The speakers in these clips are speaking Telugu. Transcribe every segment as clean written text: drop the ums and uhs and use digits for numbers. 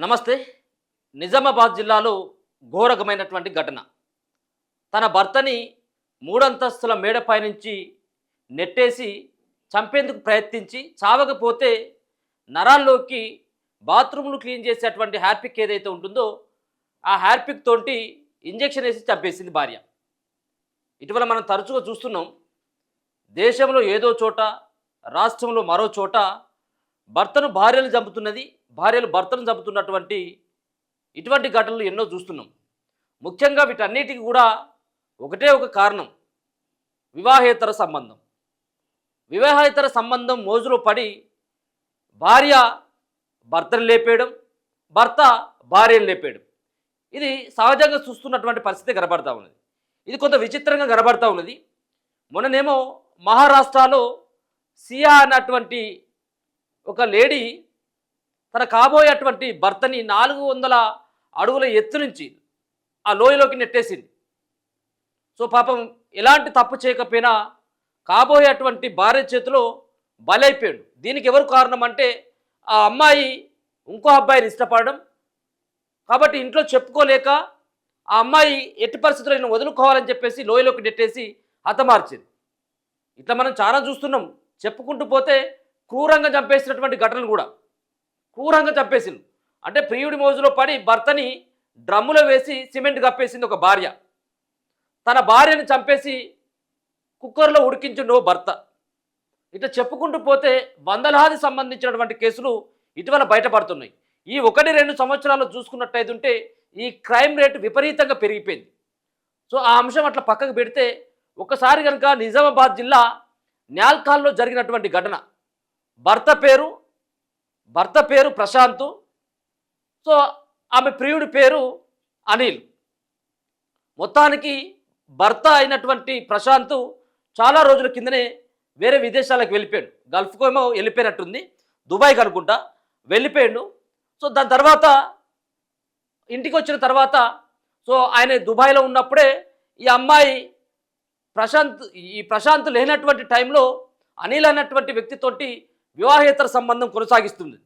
నమస్తే. నిజామాబాద్ జిల్లాలో ఘోరకమైనటువంటి ఘటన. తన భర్తని మూడంతస్తుల మేడపై నుంచి నెట్టేసి చంపేందుకు ప్రయత్నించి చావకపోతే నరాల్లోకి బాత్రూమ్లు క్లీన్ చేసేటువంటి హ్యార్పిక్ ఏదైతే ఉంటుందో ఆ హ్యార్పిక్ తోటి ఇంజెక్షన్ వేసి చంపేసింది భార్య. ఇటీవల మనం తరచుగా చూస్తున్నాం, దేశంలో ఏదో చోట, రాష్ట్రంలో మరో చోట భర్తను భార్యలు చంపుతున్నది, భార్యలు భర్తను చంపుతున్నటువంటి ఇటువంటి ఘటనలు ఎన్నో చూస్తున్నాం. ముఖ్యంగా వీటన్నిటికీ కూడా ఒకటే ఒక కారణం, వివాహేతర సంబంధం. వివాహేతర సంబంధం మోజులో పడి భార్య భర్తను లేపేయడం, భర్త భార్యను లేపేయడం, ఇది సహజంగా చూస్తున్నటువంటి పరిస్థితి కనబడతా ఉన్నది. ఇది కొంత విచిత్రంగా కనబడతా ఉన్నది. మొన్ననేమో మహారాష్ట్రలో సియా అన్నటువంటి ఒక లేడీ తన కాబోయేటువంటి భర్తని 400 అడుగుల ఎత్తు నుంచి ఆ లోయలోకి నెట్టేసింది. సో పాపం ఎలాంటి తప్పు చేయకపోయినా కాబోయేటువంటి భార్య చేతిలో బలైపోయాడు. దీనికి ఎవరు కారణం అంటే ఆ అమ్మాయి ఇంకో అబ్బాయిని ఇష్టపడడం. కాబట్టి ఇంట్లో చెప్పుకోలేక ఆ అమ్మాయి ఎట్టి పరిస్థితుల్లో నేను వదులుకోవాలని చెప్పేసి లోయలోకి నెట్టేసి హతమార్చింది. ఇట్లా మనం చాలా చూస్తున్నాం. చెప్పుకుంటూ పోతే క్రూరంగా చంపేసినటువంటి ఘటనలు కూడా క్రూరంగా చంపేసింది. అంటే ప్రియుడి మోజులో పడి భర్తని డ్రమ్ములో వేసి సిమెంట్ కప్పేసింది ఒక భార్య. తన భార్యను చంపేసి కుక్కర్లో ఉడికించిండు భర్త. ఇట్లా చెప్పుకుంటూ పోతే వందలాది సంబంధించినటువంటి కేసులు ఇటీవల బయటపడుతున్నాయి. ఈ 1-2 సంవత్సరాలు చూసుకున్నట్టయితే ఈ క్రైమ్ రేటు విపరీతంగా పెరిగిపోయింది. సో ఆ అంశం అట్లా పక్కకు పెడితే ఒకసారి కనుక నిజామాబాద్ జిల్లా న్యాల్కాల్లో జరిగినటువంటి ఘటన. భర్త పేరు ప్రశాంత్. సో ఆమె ప్రియుడి పేరు అనిల్. మొత్తానికి భర్త అయినటువంటి ప్రశాంత్ చాలా రోజుల కిందనే వేరే విదేశాలకు వెళ్ళిపోయాడు. గల్ఫ్కు ఏమో వెళ్ళిపోయినట్టుంది, దుబాయ్కి అనుకుంటా వెళ్ళిపోయాడు. సో దాని తర్వాత ఇంటికి వచ్చిన తర్వాత సో ఆయన దుబాయ్లో ఉన్నప్పుడే ఈ అమ్మాయి ప్రశాంత్ లేనటువంటి టైంలో అనిల్ అన్నటువంటి వ్యక్తితోటి వివాహేతర సంబంధం కొనసాగిస్తుంది.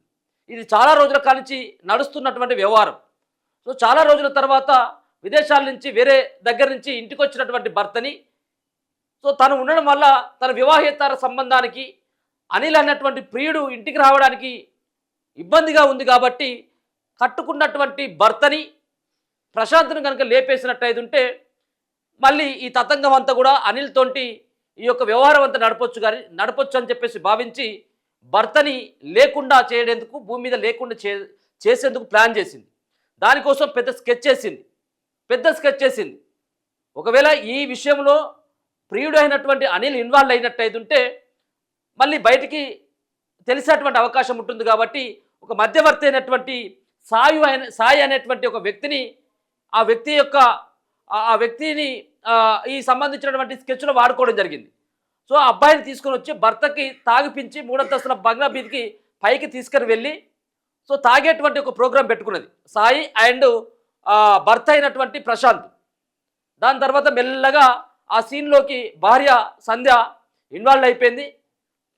ఇది చాలా రోజుల కానించి నడుస్తున్నటువంటి వ్యవహారం. సో చాలా రోజుల తర్వాత విదేశాల నుంచి వేరే దగ్గర నుంచి ఇంటికి వచ్చినటువంటి భర్తని సో తను ఉండడం వల్ల తన వివాహేతర సంబంధానికి అనిల్ అన్నటువంటి ప్రియుడు ఇంటికి రావడానికి ఇబ్బందిగా ఉంది. కాబట్టి కట్టుకున్నటువంటి భర్తని ప్రశాంత్ను కనుక లేపేసినట్టయితే మళ్ళీ ఈ తతంగం అంతా కూడా అనిల్ తోటి ఈ యొక్క వ్యవహారం అంతా నడపొచ్చు అని చెప్పేసి భావించి భర్తని లేకుండా చేయడానికి, భూమి మీద లేకుండా చేసేందుకు ప్లాన్ చేసింది. దానికోసం పెద్ద స్కెచ్ చేసింది. ఒకవేళ ఈ విషయంలో ప్రియుడు అయినటువంటి అనిల్ ఇన్వాల్వ్ అయినట్టయితే మళ్ళీ బయటికి తెలిసేటువంటి అవకాశం ఉంటుంది. కాబట్టి ఒక మధ్యవర్తి అయినటువంటి సాయి అనేటువంటి ఒక వ్యక్తిని ఆ వ్యక్తిని ఈ సంబంధించినటువంటి స్కెచ్లో వాడుకోవడం జరిగింది. సో ఆ అబ్బాయిని తీసుకొని వచ్చి భర్తకి తాగిపించి 3 అంతస్తుల బంగ్లా బీదికి పైకి తీసుకొని వెళ్ళి సో తాగేటువంటి ఒక ప్రోగ్రాం పెట్టుకున్నది సాయి అండ్ భర్త అయినటువంటి ప్రశాంత్. దాని తర్వాత మెల్లగా ఆ సీన్లోకి భార్య సంధ్య ఇన్వాల్వ్ అయిపోయింది.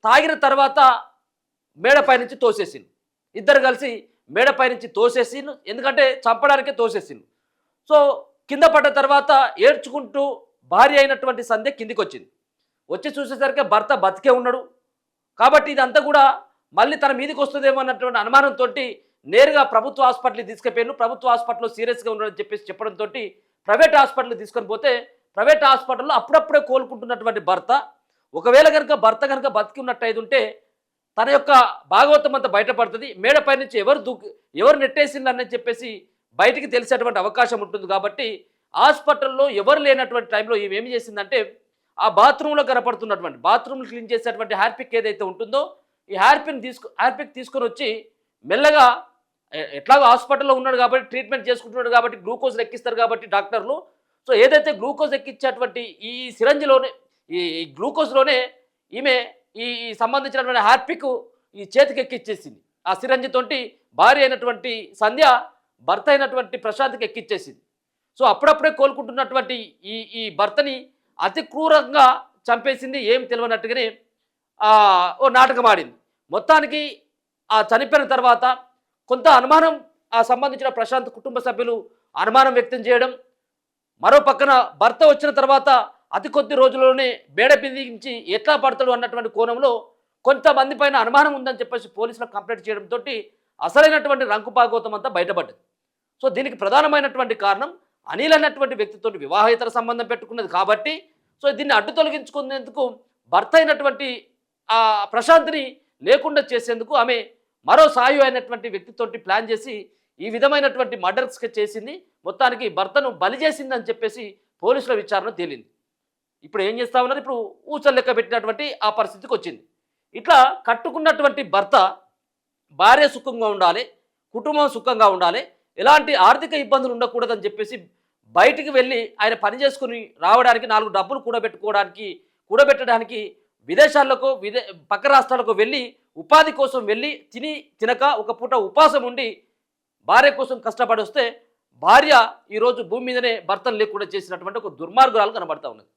తాగిన తర్వాత మేడపై నుంచి తోసేసింది. ఇద్దరు కలిసి మేడపై నుంచి తోసేసిండు, ఎందుకంటే చంపడానికే తోసేసిండు. సో కింద పడ్డ తర్వాత ఏడ్చుకుంటూ భార్య అయినటువంటి సంధ్య కిందికి వచ్చి చూసేసరికి భర్త బతికే ఉన్నాడు. కాబట్టి ఇదంతా కూడా మళ్ళీ తన మీదకి వస్తుందేమో అన్నటువంటి అనుమానంతో నేరుగా ప్రభుత్వ హాస్పిటల్కి తీసుకుపోయాను. ప్రభుత్వ హాస్పిటల్లో సీరియస్గా ఉన్నాడని చెప్పేసి చెప్పడంతో ప్రైవేట్ హాస్పిటల్కి తీసుకొని పోతే ప్రైవేట్ హాస్పిటల్లో అప్పుడప్పుడే కోలుకుంటున్నటువంటి భర్త, ఒకవేళ కనుక భర్త కనుక బతికి ఉన్నట్టయితే తన యొక్క భాగవతం అంతా బయటపడుతుంది. మేడపై నుంచి ఎవరు నెట్టేసిందని చెప్పేసి బయటికి తెలిసేటువంటి అవకాశం ఉంటుంది. కాబట్టి హాస్పిటల్లో ఎవరు లేనటువంటి టైంలో ఏమి చేసిందంటే ఆ బాత్రూంలో కనపడుతున్నటువంటి బాత్రూమ్లు క్లీన్ చేసేటువంటి హ్యార్పిక్ ఏదైతే ఉంటుందో ఈ హ్యార్పిక్ తీసుకొని వచ్చి మెల్లగా ఎట్లాగో హాస్పిటల్లో ఉన్నాడు కాబట్టి ట్రీట్మెంట్ చేసుకుంటున్నాడు కాబట్టి గ్లూకోజ్ ఎక్కిస్తారు కాబట్టి డాక్టర్లు. సో ఏదైతే గ్లూకోజ్ ఎక్కించేటువంటి ఈ సిరంజిలోనే ఈ గ్లూకోజ్లోనే ఈమె ఈ సంబంధించినటువంటి హ్యార్పిక్ ఈ చేతికి ఎక్కిచ్చేసింది. ఆ సిరంజితోటి భార్య అయినటువంటి సంధ్య భర్త అయినటువంటి ప్రశాంత్కి ఎక్కిచ్చేసింది. సో అప్పుడప్పుడే కోలుకుంటున్నటువంటి ఈ భర్తని అతి క్రూరంగా చంపేసింది. ఏం తెలియనట్టుగానే ఓ నాటకం ఆడింది. మొత్తానికి ఆ చనిపోయిన తర్వాత కొంత అనుమానం ఆ సంబంధించిన ప్రశాంత్ కుటుంబ సభ్యులు అనుమానం వ్యక్తం చేయడం, మరో పక్కన భర్త వచ్చిన తర్వాత అతి కొద్ది రోజుల్లోనే బేడ బిగించి ఎట్లా పడతాడు అన్నటువంటి కోణంలో కొంతమంది పైన అనుమానం ఉందని చెప్పేసి పోలీసులకు కంప్లైంట్ చేయడంతో అసలైనటువంటి రంకుపాగోతం అంతా బయటపడ్డది. సో దీనికి ప్రధానమైనటువంటి కారణం అనిల్ అన్నటువంటి వ్యక్తితో వివాహేతర సంబంధం పెట్టుకున్నది కాబట్టి, సో దీన్ని అడ్డు తొలగించుకునేందుకు భర్త అయినటువంటి ఆ ప్రశాంత్ని లేకుండా చేసేందుకు ఆమె మరో సాయు అయినటువంటి వ్యక్తితోటి ప్లాన్ చేసి ఈ విధమైనటువంటి మర్డర్స్కి చేసింది. మొత్తానికి భర్తను బలి చేసిందని చెప్పేసి పోలీసుల విచారణ తేలింది. ఇప్పుడు ఏం చేస్తా ఉన్నారు, ఇప్పుడు ఊచలు లెక్క పెట్టినటువంటి ఆ పరిస్థితికి వచ్చింది. ఇట్లా కట్టుకున్నటువంటి భర్త భార్య సుఖంగా ఉండాలి, కుటుంబం సుఖంగా ఉండాలి, ఎలాంటి ఆర్థిక ఇబ్బందులు ఉండకూడదని చెప్పేసి బయటికి వెళ్ళి ఆయన పని చేసుకుని రావడానికి 4 డబ్బులు కూడబెట్టడానికి విదేశాలకు పక్క రాష్ట్రాలకు వెళ్ళి ఉపాధి కోసం వెళ్ళి తినక ఒక పూట ఉపాసం ఉండి భార్య కోసం కష్టపడి వస్తే భార్య ఈరోజు భూమి మీదనే భర్తను లేకుండా చేసినటువంటి ఒక దుర్మార్గురాలు కనబడతా ఉన్నది.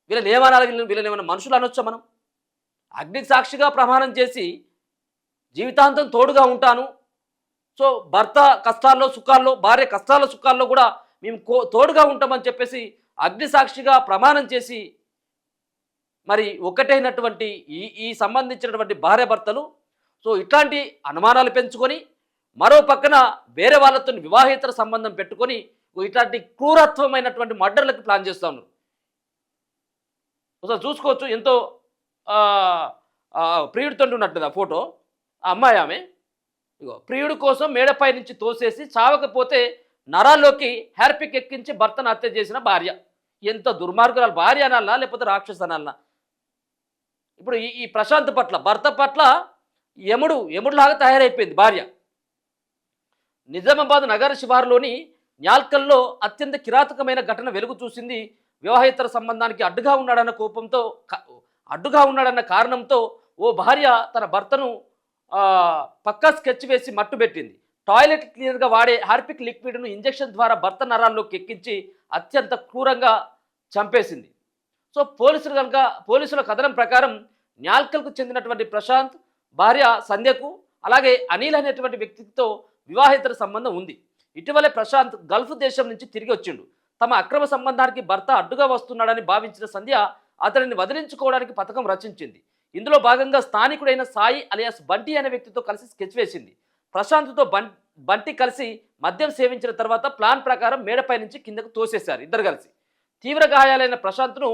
వీళ్ళని ఏమన్నా మనుషులు అనొచ్చా మనం? అగ్నికి సాక్షిగా ప్రమాణం చేసి జీవితాంతం తోడుగా ఉంటాను, సో భర్త కష్టాల్లో సుఖాల్లో భార్య కష్టాల్లో సుఖాల్లో కూడా మేము తోడుగా ఉంటామని చెప్పేసి అగ్ని సాక్షిగా ప్రమాణం చేసి మరి ఒకటైనటువంటి ఈ సంబంధించినటువంటి భార్య భర్తలు సో ఇట్లాంటి అనుమానాలు పెంచుకొని మరో పక్కన వేరే వాళ్ళతో వివాహేతర సంబంధం పెట్టుకొని ఇట్లాంటి క్రూరత్వమైనటువంటి మర్డర్లకు ప్లాన్ చేస్తూ ఉన్నారు. ఒకసారి చూసుకోవచ్చు, ఎంతో ప్రియుడితో ఉన్నట్టు ఆ ఫోటో. ఆ అమ్మాయి ఆమె ఇగో ప్రియుడి కోసం మేడపై నుంచి తోసేసి చావకపోతే నరాల్లోకి హ్యార్పిక్ ఎక్కించి భర్తను హత్య చేసిన భార్య. ఎంత దుర్మార్గురాలు! భార్య అనాలనా లేకపోతే రాక్షస అనాలనా? ఇప్పుడు ఈ ప్రశాంత్ పట్ల భర్త పట్ల ఎముడులాగా తయారైపోయింది భార్య. నిజామాబాద్ నగర శివారులోని న్యాల్కల్లో అత్యంత కిరాతకమైన ఘటన వెలుగు చూసింది. వివాహేతర సంబంధానికి అడ్డుగా ఉన్నాడన్న కారణంతో ఓ భార్య తన భర్తను పక్కా స్కెచ్ వేసి మట్టుబెట్టింది. టాయిలెట్ క్లీనర్గా వాడే హార్పిక్ లిక్విడ్ను ఇంజెక్షన్ ద్వారా భర్త నరాల్లోకి ఎక్కించి అత్యంత క్రూరంగా చంపేసింది. సో పోలీసుల కథనం ప్రకారం న్యాల్కల్కు చెందినటువంటి ప్రశాంత్ భార్య సంధ్యకు అలాగే అనిల్ అనేటువంటి వ్యక్తితో వివాహేతర సంబంధం ఉంది. ఇటీవలే ప్రశాంత్ గల్ఫ్ దేశం నుంచి తిరిగి వచ్చిండు. తమ అక్రమ సంబంధానికి భర్త అడ్డుగా వస్తున్నాడని భావించిన సంధ్య అతడిని వదిలించుకోవడానికి పథకం రచించింది. ఇందులో భాగంగా స్థానికుడైన సాయి అలియాస్ బంటి అనే వ్యక్తితో కలిసి స్కెచ్ వేసింది. ప్రశాంత్తో బంటి కలిసి మద్యం సేవించిన తర్వాత ప్లాన్ ప్రకారం మేడపై నుంచి కిందకు తోసేశారు ఇద్దరు కలిసి. తీవ్ర గాయాలైన ప్రశాంత్ను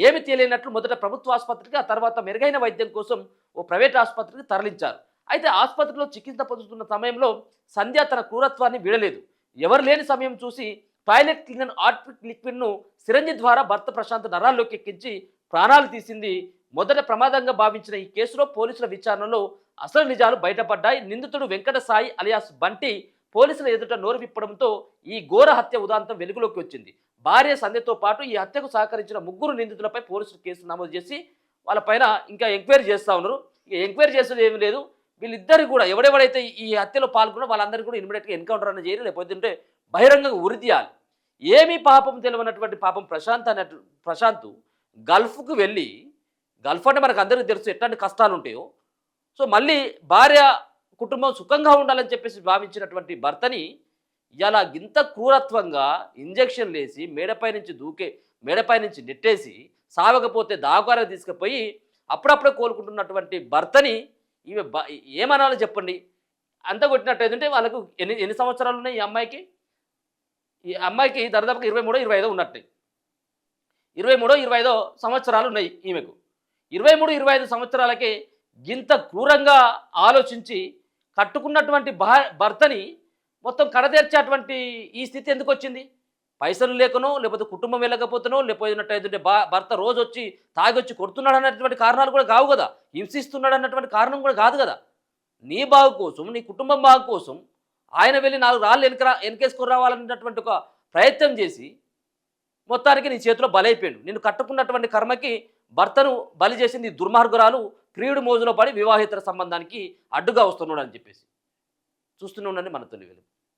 ఏమి తెలియనట్లు మొదట ప్రభుత్వ ఆసుపత్రికి, ఆ తర్వాత మెరుగైన వైద్యం కోసం ఓ ప్రైవేట్ ఆసుపత్రికి తరలించారు. అయితే ఆసుపత్రిలో చికిత్స పొందుతున్న సమయంలో సంధ్య తన క్రూరత్వాన్ని వీడలేదు. ఎవరు లేని సమయం చూసి టాయిలెట్ క్లీనర్ హార్పిక్ లిక్విడ్ను సిరంజి ద్వారా భర్త ప్రశాంత్ నరాల్లోకి ఎక్కించి ప్రాణాలు తీసింది. మొదట ప్రమాదంగా భావించిన ఈ కేసులో పోలీసుల విచారణలో అసలు నిజాలు బయటపడ్డాయి. నిందితుడు వెంకట సాయి అలియాస్ బంటి పోలీసుల ఎదుట నోరు విప్పడంతో ఈ ఘోర హత్య ఉదాంతం వెలుగులోకి వచ్చింది. భార్య సంధ్యతో పాటు ఈ హత్యకు సహకరించిన 3 నిందితులపై పోలీసులు కేసు నమోదు చేసి వాళ్ళపైన ఇంకా ఎంక్వైరీ చేస్తూ ఉన్నారు. ఇక ఎంక్వైరీ చేసేది ఏమీ లేదు. వీళ్ళిద్దరు కూడా ఎవడెవడైతే ఈ హత్యలో పాల్గొన్నా వాళ్ళందరికీ కూడా ఇమీడియట్గా ఎన్కౌంటర్ అనేది చేయాలి, లేకపోతే బహిరంగంగా ఉరి తీయాలి. ఏమీ పాపం తెలియనటువంటి పాపం ప్రశాంత్ గల్ఫ్కు వెళ్ళి, గల్ఫ్ అంటే మనకు అందరికీ తెలుసు ఎట్లాంటి కష్టాలు ఉంటాయో, సో మళ్ళీ భార్య కుటుంబం సుఖంగా ఉండాలని చెప్పేసి భావించినటువంటి భర్తని ఇలా ఇంత క్రూరత్వంగా ఇంజక్షన్లు వేసి మేడపై నుంచి నెట్టేసి సావకపోతే దాగుకారకు తీసుకుపోయి అప్పుడప్పుడే కోలుకుంటున్నటువంటి భర్తని ఈమె ఏమనాలో చెప్పండి? అంత కొట్టినట్టు ఏంటంటే వాళ్ళకు ఎన్ని సంవత్సరాలు ఉన్నాయి ఈ అమ్మాయికి దాదాపుగా 23-25 ఉన్నట్టు. 23-25 సంవత్సరాలు ఉన్నాయి ఈమెకు. 23-25 సంవత్సరాలకే ఇంత క్రూరంగా ఆలోచించి కట్టుకున్నటువంటి భర్తని మొత్తం కడతీర్చేటువంటి ఈ స్థితి ఎందుకు వచ్చింది? పైసలు లేకనో, లేకపోతే కుటుంబం వెళ్ళకపోతేనో, లేకపోతే భర్త రోజు వచ్చి తాగొచ్చి కొడుతున్నాడు అన్నటువంటి కారణాలు కూడా కావు కదా, హింసిస్తున్నాడు అన్నటువంటి కారణం కూడా కాదు కదా. నీ బాగు కోసం, నీ కుటుంబం బాగు కోసం ఆయన వెళ్ళి 4 రాళ్ళు వెనకేసుకొని రావాలన్నటువంటి ఒక ప్రయత్నం చేసి మొత్తానికి నీ చేతిలో బలైపోయాడు. నిన్ను కట్టుకున్నటువంటి కర్మకి భర్తను బలి చేసింది దుర్మార్గురాలు ప్రియుడి మోజులో పడి వివాహేతర సంబంధానికి అడ్డుగా వస్తున్నాడు అని చెప్పేసి చూస్తూనే ఉండండి మన తొలి వెలుగు.